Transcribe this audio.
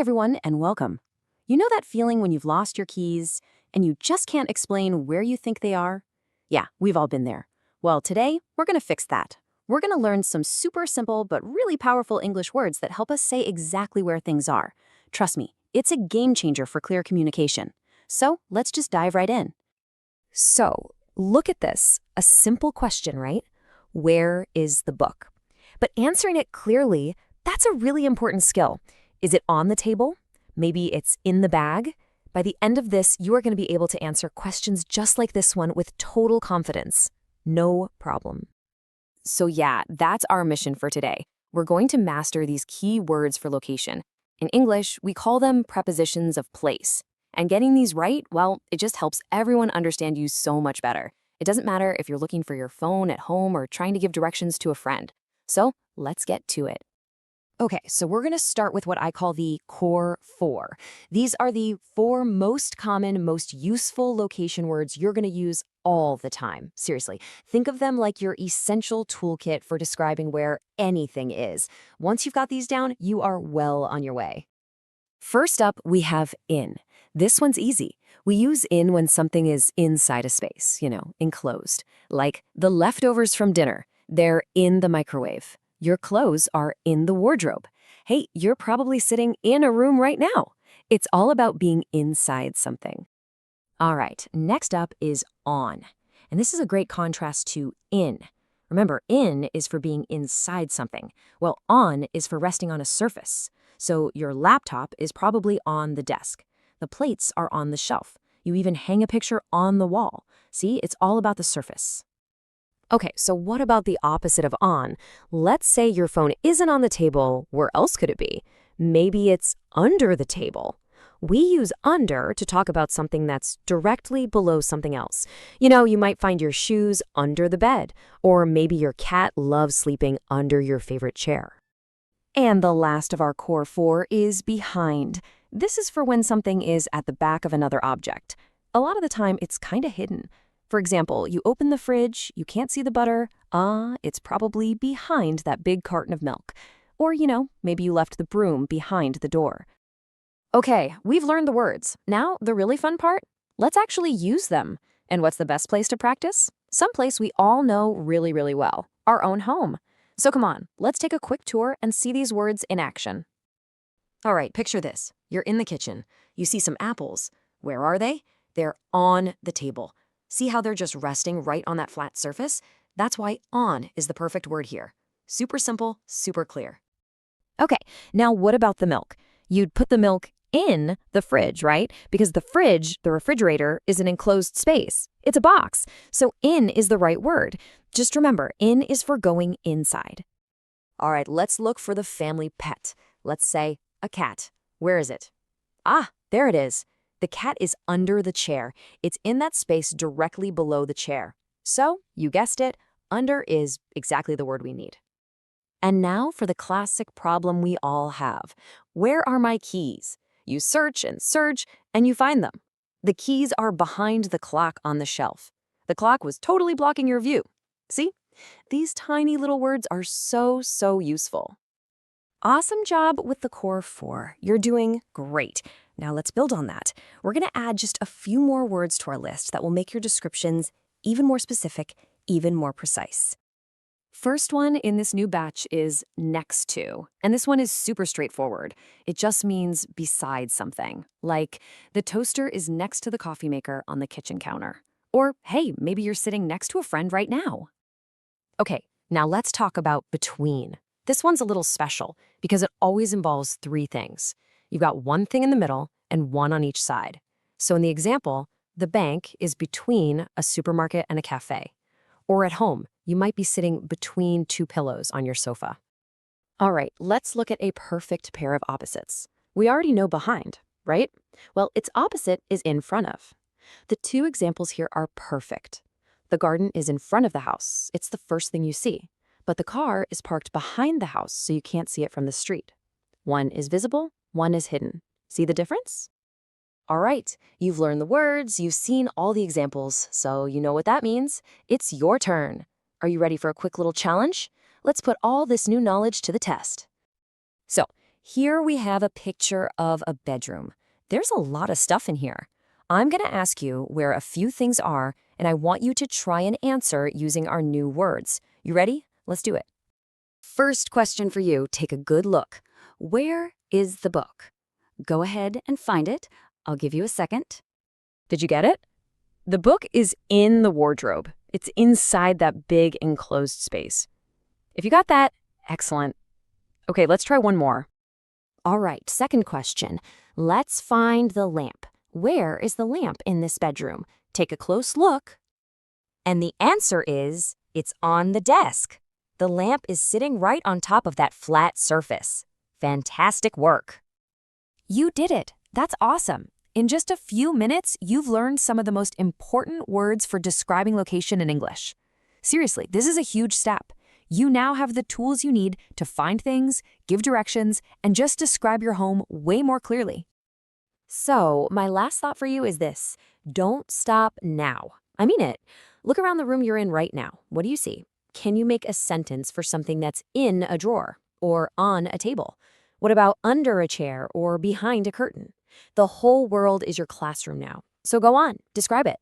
everyone, and welcome. You know that feeling when you've lost your keys and you just can't explain where you think they are? Yeah, we've all been there. Well, today, we're going to fix that. We're going to learn some super simple but really powerful English words that help us say exactly where things are. Trust me, it's a game changer for clear communication. So, let's just dive right in. So, look at this. A simple question, right? Where is the book? But answering it clearly, that's a really important skill. Is it on the table? Maybe it's in the bag? By the end of this, you are going to be able to answer questions just like this one with total confidence. No problem. So yeah, that's our mission for today. We're going to master these key words for location. In English, we call them prepositions of place. And getting these right, well, it just helps everyone understand you so much better. It doesn't matter if you're looking for your phone at home or trying to give directions to a friend. So let's get to it. Okay, so we're going to start with what I call the core four. These are the four most common, most useful location words you're going to use all the time. Seriously, think of them like your essential toolkit for describing where anything is. Once you've got these down, you are well on your way. First up, we have in. This one's easy. We use in when something is inside a space, enclosed. Like the leftovers from dinner, they're in the microwave. Your clothes are in the wardrobe. Hey, you're probably sitting in a room right now. It's all about being inside something. All right, next up is on. And this is a great contrast to in. Remember, in is for being inside something, while on is for resting on a surface. So your laptop is probably on the desk. The plates are on the shelf. You even hang a picture on the wall. See, it's all about the surface. Okay, so what about the opposite of on? Let's say your phone isn't on the table. Where else could it be? Maybe it's under the table. We use under to talk about something that's directly below something else. You might find your shoes under the bed, or maybe your cat loves sleeping under your favorite chair. And the last of our core four is behind. This is for when something is at the back of another object. A lot of the time, it's kind of hidden. For example, you open the fridge, you can't see the butter. It's probably behind that big carton of milk. Or, maybe you left the broom behind the door. Okay, we've learned the words. Now, the really fun part? Let's actually use them. And what's the best place to practice? Someplace we all know really, really well. Our own home. So come on, let's take a quick tour and see these words in action. All right, picture this. You're in the kitchen. You see some apples. Where are they? They're on the table. See how they're just resting right on that flat surface? That's why on is the perfect word here. Super simple, super clear. Okay, now what about the milk? You'd put the milk in the fridge, right? Because the refrigerator, is an enclosed space. It's a box. So in is the right word. Just remember, in is for going inside. All right, let's look for the family pet. Let's say a cat. Where is it? There it is. The cat is under the chair. It's in that space directly below the chair. So, you guessed it, under is exactly the word we need. And now for the classic problem we all have. Where are my keys? You search, and you find them. The keys are behind the clock on the shelf. The clock was totally blocking your view. See? These tiny little words are so useful. Awesome job with the core four. You're doing great. Now let's build on that. We're going to add just a few more words to our list that will make your descriptions even more specific, even more precise. First one in this new batch is next to, and this one is super straightforward. It just means beside something, like the toaster is next to the coffee maker on the kitchen counter. Or, hey, maybe you're sitting next to a friend right now. Okay, now let's talk about between. This one's a little special because it always involves three things. You've got one thing in the middle and one on each side. So in the example, the bank is between a supermarket and a cafe. Or at home, you might be sitting between two pillows on your sofa. All right, let's look at a perfect pair of opposites. We already know behind, right? Well, its opposite is in front of. The two examples here are perfect. The garden is in front of the house. It's the first thing you see. But the car is parked behind the house, so you can't see it from the street. One is visible, one is hidden. See the difference? All right, you've learned the words, you've seen all the examples, so you know what that means. It's your turn. Are you ready for a quick little challenge? Let's put all this new knowledge to the test. So, Here we have a picture of a bedroom. There's a lot of stuff in here. I'm going to ask you where a few things are, and I want you to try and answer using our new words. You ready? Let's do it. First question for you, take a good look. Where is the book? Go ahead and find it. I'll give you a second. Did you get it? The book is in the wardrobe. It's inside that big enclosed space. If you got that, excellent. Okay, let's try one more. All right, second question. Let's find the lamp. Where is the lamp in this bedroom? Take a close look. And the answer is, it's on the desk. The lamp is sitting right on top of that flat surface. Fantastic work. You did it. That's awesome. In just a few minutes, you've learned some of the most important words for describing location in English. Seriously, this is a huge step. You now have the tools you need to find things, give directions, and just describe your home way more clearly. So, my last thought for you is this. Don't stop now. I mean it. Look around the room you're in right now. What do you see? Can you make a sentence for something that's in a drawer or on a table? What about under a chair or behind a curtain? The whole world is your classroom now. So go on, describe it.